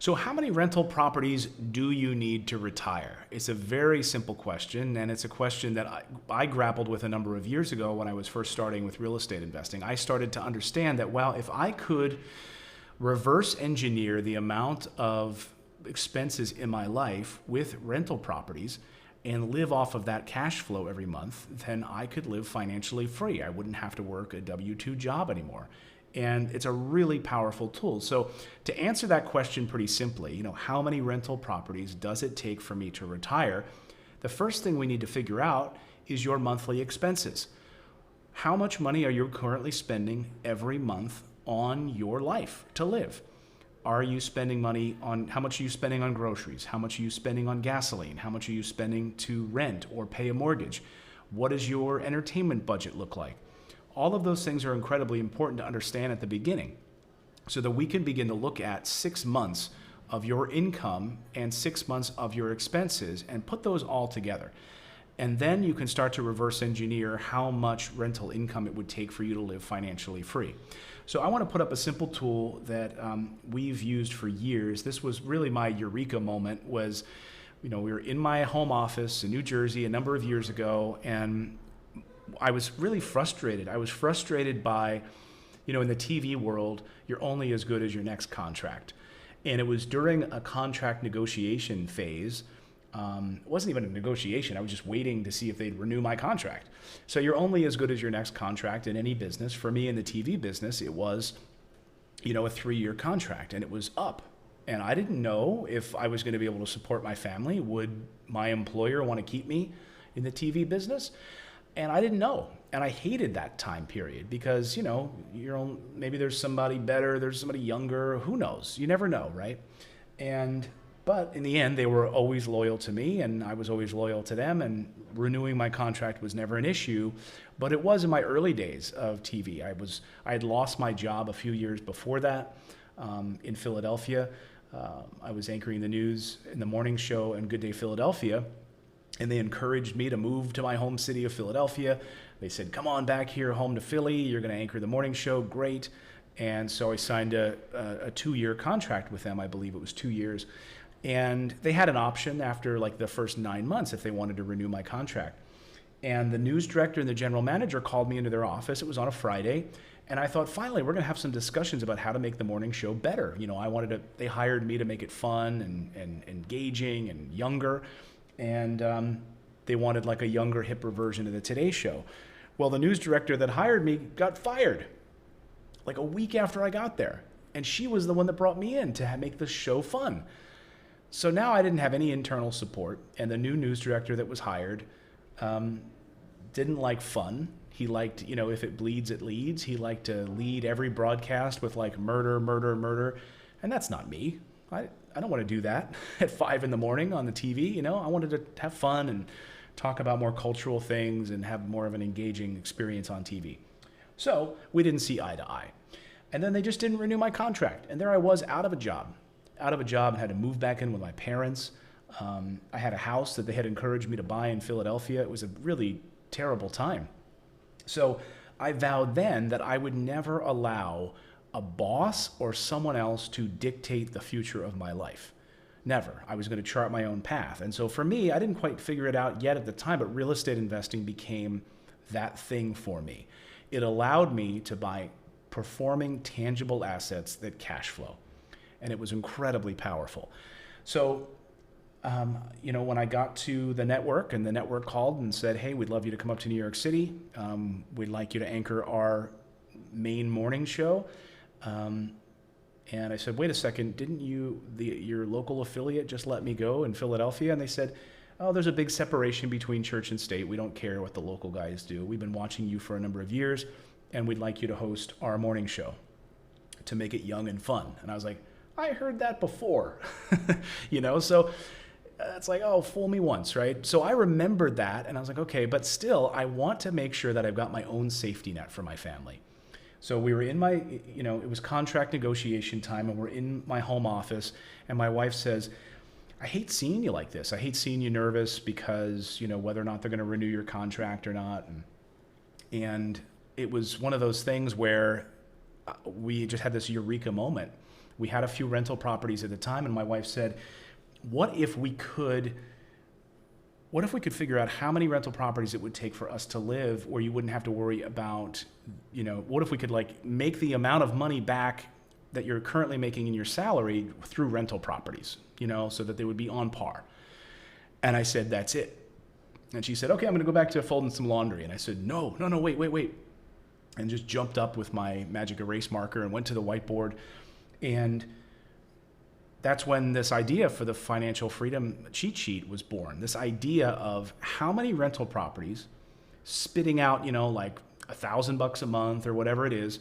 So, how many rental properties do you need to retire? It's a very simple question, and it's a question that I grappled with a number of years ago when I was first starting with real estate investing. I started to understand that, well, if I could reverse engineer the amount of expenses in my life with rental properties and live off of that cash flow every month, then I could live financially free. I wouldn't have to work a W 2 job anymore. And it's a really powerful tool. So, to answer that question pretty simply, how many rental properties does it take for me to retire? The first thing we need to figure out is your monthly expenses. How much money are you currently spending every month on your life to live? Are you spending money on how much are you spending on groceries? How much are you spending on gasoline? How much are you spending to rent or pay a mortgage? What does your entertainment budget look like? All of those things are incredibly important to understand at the beginning so that we can begin to look at 6 months of your income and 6 months of your expenses and put those all together. And then you can start to reverse engineer how much rental income it would take for you to live financially free. So I want to put up a simple tool that we've used for years. This was really my eureka moment. We were in my home office in New Jersey a number of years ago, and I was really frustrated. I was frustrated by, in the TV world, you're only as good as your next contract. And it was during a contract negotiation phase. It wasn't even a negotiation. I was just waiting to see if they'd renew my contract. So you're only as good as your next contract in any business. For me in the TV business, it was, a 3-year contract, and it was up. And I didn't know if I was going to be able to support my family. Would my employer want to keep me in the TV business? And I didn't know. And I hated that time period because, maybe there's somebody better, there's somebody younger, who knows? You never know, right? But in the end, they were always loyal to me, and I was always loyal to them, and renewing my contract was never an issue. But it was in my early days of TV. I had lost my job a few years before that in Philadelphia. I was anchoring the news in the morning show and Good Day Philadelphia. And they encouraged me to move to my home city of Philadelphia. They said, come on back here home to Philly. You're going to anchor the morning show. Great. And so I signed a 2-year contract with them. I believe it was 2 years. And they had an option after like the first 9 months if they wanted to renew my contract. And the news director and the general manager called me into their office. It was on a Friday. And I thought, finally, we're going to have some discussions about how to make the morning show better. They hired me to make it fun and engaging and younger. And they wanted like a younger, hipper version of the Today Show. Well, the news director that hired me got fired like a week after I got there. And she was the one that brought me in to make the show fun. So now I didn't have any internal support. And the new news director that was hired didn't like fun. He liked, if it bleeds, it leads. He liked to lead every broadcast with like murder, murder, murder. And that's not me. I don't want to do that at 5 a.m. on the TV. I wanted to have fun and talk about more cultural things and have more of an engaging experience on TV. So we didn't see eye to eye. And then they just didn't renew my contract. And there I was out of a job and had to move back in with my parents. I had a house that they had encouraged me to buy in Philadelphia. It was a really terrible time. So I vowed then that I would never allow a boss or someone else to dictate the future of my life. Never. I was going to chart my own path. And so for me, I didn't quite figure it out yet at the time, but real estate investing became that thing for me. It allowed me to buy performing tangible assets that cash flow. And it was incredibly powerful. So, when I got to the network and the network called and said, hey, we'd love you to come up to New York City. We'd like you to anchor our main morning show. And I said, wait a second, didn't your local affiliate just let me go in Philadelphia? And they said, oh, there's a big separation between church and state. We don't care what the local guys do. We've been watching you for a number of years, and we'd like you to host our morning show to make it young and fun. And I was like, I heard that before, so it's like, oh, fool me once, right? So I remembered that, and I was like, okay, but still, I want to make sure that I've got my own safety net for my family. So we were in it was contract negotiation time, and we're in my home office, and my wife says, I hate seeing you like this. I hate seeing you nervous because, whether or not they're going to renew your contract or not. And it was one of those things where we just had this eureka moment We had a few rental properties at the time, and my wife said, what if we could figure out how many rental properties it would take for us to live where you wouldn't have to worry about, what if we could like make the amount of money back that you're currently making in your salary through rental properties, so that they would be on par. And I said, that's it. And she said, okay, I'm going to go back to folding some laundry. And I said, no, wait. And just jumped up with my magic erase marker and went to the whiteboard. And that's when this idea for the financial freedom cheat sheet was born. This idea of how many rental properties spitting out, like $1,000 a month or whatever it is,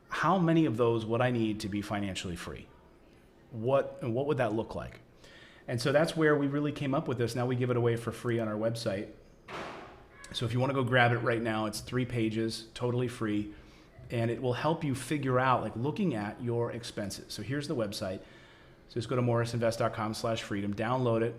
how many of those would I need to be financially free? What would that look like? And so that's where we really came up with this. Now we give it away for free on our website. So if you want to go grab it right now, it's 3 pages, totally free. And it will help you figure out, like looking at your expenses. So here's the website. So just go to morrisinvest.com/freedom, download it,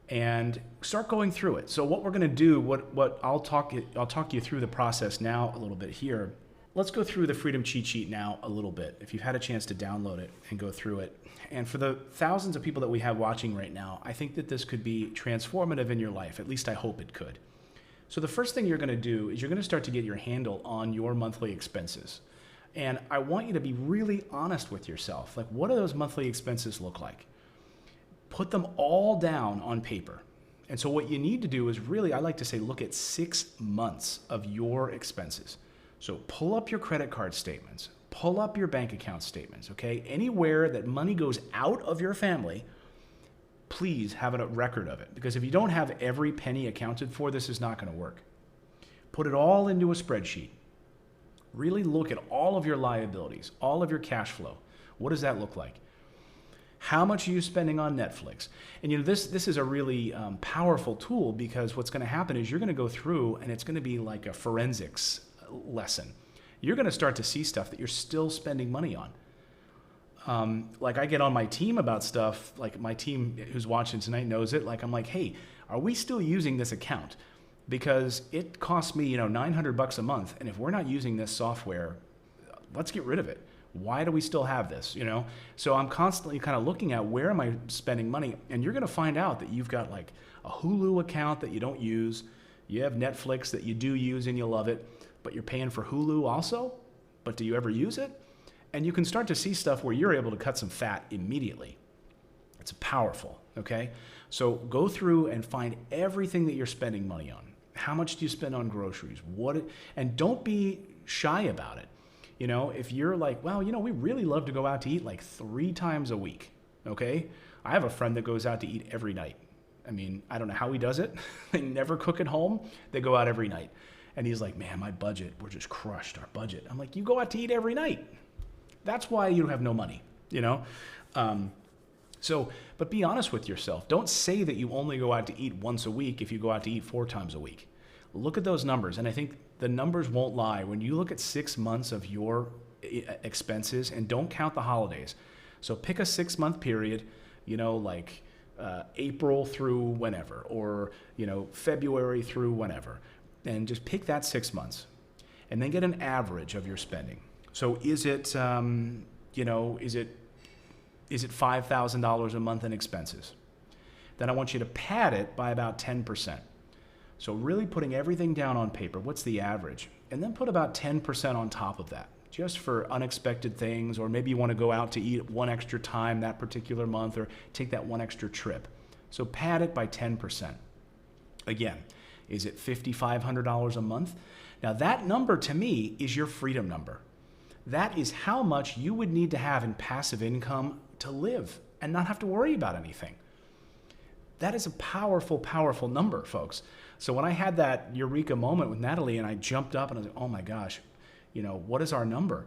and start going through it. So what we're going to do, what I'll talk you through the process now a little bit here. Let's go through the Freedom Cheat Sheet now a little bit, if you've had a chance to download it and go through it. And for the thousands of people that we have watching right now, I think that this could be transformative in your life. At least I hope it could. So the first thing you're going to do is you're going to start to get your handle on your monthly expenses. And I want you to be really honest with yourself. Like, what do those monthly expenses look like? Put them all down on paper. And so what you need to do is really, I like to say, look at 6 months of your expenses. So pull up your credit card statements, pull up your bank account statements, okay? Anywhere that money goes out of your family, please have a record of it. Because if you don't have every penny accounted for, this is not going to work. Put it all into a spreadsheet. Really look at all of your liabilities, all of your cash flow. What does that look like? How much are you spending on Netflix? And this is a really powerful tool, because what's going to happen is you're going to go through and it's going to be like a forensics lesson. You're going to start to see stuff that you're still spending money on. Like I get on my team about stuff, like my team who's watching tonight knows it. Like I'm like, hey, are we still using this account? Because it costs me, $900 a month. And if we're not using this software, let's get rid of it. Why do we still have this? So I'm constantly kind of looking at where am I spending money? And you're going to find out that you've got like a Hulu account that you don't use. You have Netflix that you do use and you love it, but you're paying for Hulu also. But do you ever use it? And you can start to see stuff where you're able to cut some fat immediately. It's powerful, okay? So go through and find everything that you're spending money on. How much do you spend on groceries? And don't be shy about it. If you're like, well, we really love to go out to eat like 3 times a week, okay? I have a friend that goes out to eat every night. I mean, I don't know how he does it. They never cook at home. They go out every night. And he's like, man, my budget, we're just crushed, our budget. I'm like, you go out to eat every night. That's why you have no money, But be honest with yourself. Don't say that you only go out to eat once a week if you go out to eat 4 times a week. Look at those numbers, and I think the numbers won't lie. When you look at 6 months of your expenses, and don't count the holidays. So pick a 6-month period, like April through whenever, or February through whenever, and just pick that 6 months, and then get an average of your spending. So is it $5,000 a month in expenses? Then I want you to pad it by about 10%. So really putting everything down on paper. What's the average? And then put about 10% on top of that, just for unexpected things, or maybe you want to go out to eat one extra time that particular month, or take that one extra trip. So pad it by 10%. Again, is it $5,500 a month? Now that number to me is your freedom number. That is how much you would need to have in passive income to live and not have to worry about anything. That is a powerful, powerful number, folks. So when I had that eureka moment with Natalie and I jumped up and I was like, oh my gosh, what is our number?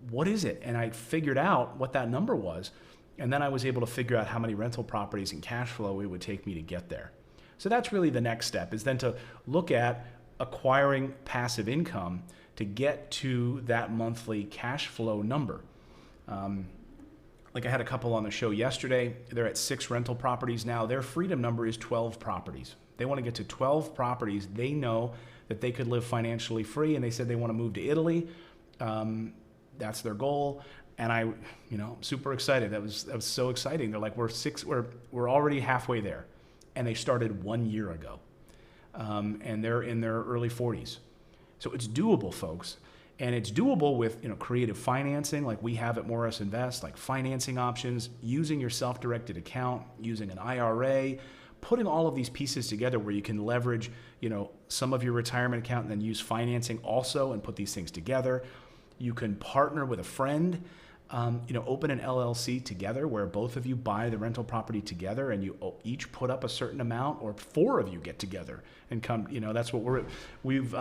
What is it? And I figured out what that number was. And then I was able to figure out how many rental properties and cash flow it would take me to get there. So that's really the next step, is then to look at acquiring passive income to get to that monthly cash flow number. Like I had a couple on the show yesterday. They're at 6 rental properties now. Their freedom number is 12 properties. They want to get to 12 properties. They know that they could live financially free, and they said they want to move to Italy. That's their goal. And I, super excited. That was so exciting. They're like, we're already halfway there, and they started 1 year ago, and they're in their early 40s. So it's doable, folks. And it's doable with creative financing like we have at Morris Invest, like financing options, using your self-directed account, using an IRA, putting all of these pieces together where you can leverage some of your retirement account and then use financing also and put these things together. You can partner with a friend, open an LLC together where both of you buy the rental property together and you each put up a certain amount, or 4 of you get together and come. That's what we've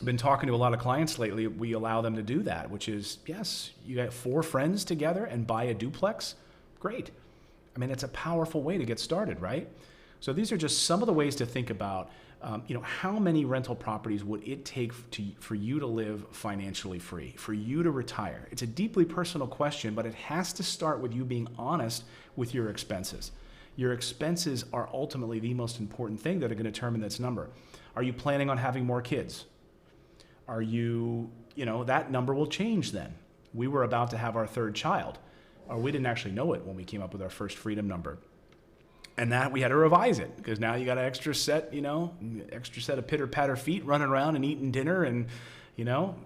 been talking to a lot of clients lately. We allow them to do that, which is, yes, you got 4 friends together and buy a duplex. Great. I mean, it's a powerful way to get started, right? So these are just some of the ways to think about, how many rental properties would it take for you to live financially free, for you to retire? It's a deeply personal question, but it has to start with you being honest with your expenses. Your expenses are ultimately the most important thing that are going to determine this number. Are you planning on having more kids? Are you, that number will change then. We were about to have our 3rd child, or we didn't actually know it when we came up with our first freedom number. And that we had to revise it because now you got an extra set of pitter-patter feet running around and eating dinner and,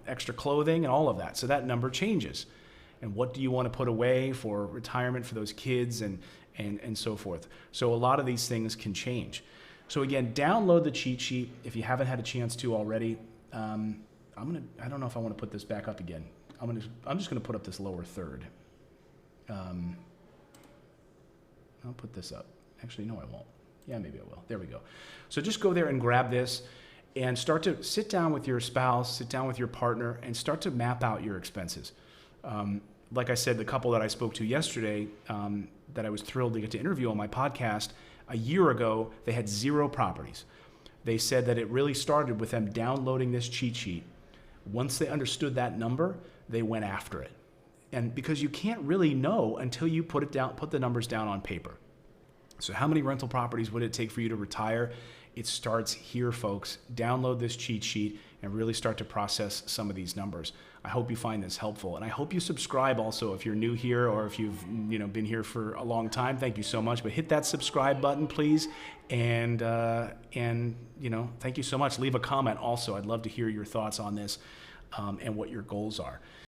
extra clothing and all of that. So that number changes. And what do you want to put away for retirement for those kids and so forth? So a lot of these things can change. So again, download the cheat sheet if you haven't had a chance to already. I don't know if I want to put this back up again. I'm just gonna put up this lower third. I'll put this up. Actually, no, I won't. Yeah, maybe I will. There we go. So just go there and grab this and start to sit down with your spouse, sit down with your partner, and start to map out your expenses. Like I said, the couple that I spoke to yesterday, that I was thrilled to get to interview on my podcast, a year ago, they had 0 properties. They said that it really started with them downloading this cheat sheet. Once they understood that number, they went after it. And because you can't really know until you put the numbers down on paper. So how many rental properties would it take for you to retire? It starts here, folks. Download this cheat sheet and really start to process some of these numbers. I hope you find this helpful, and I hope you subscribe also if you're new here or if you've been here for a long time. Thank you so much. But hit that subscribe button, please, and thank you so much. Leave a comment also. I'd love to hear your thoughts on this and what your goals are.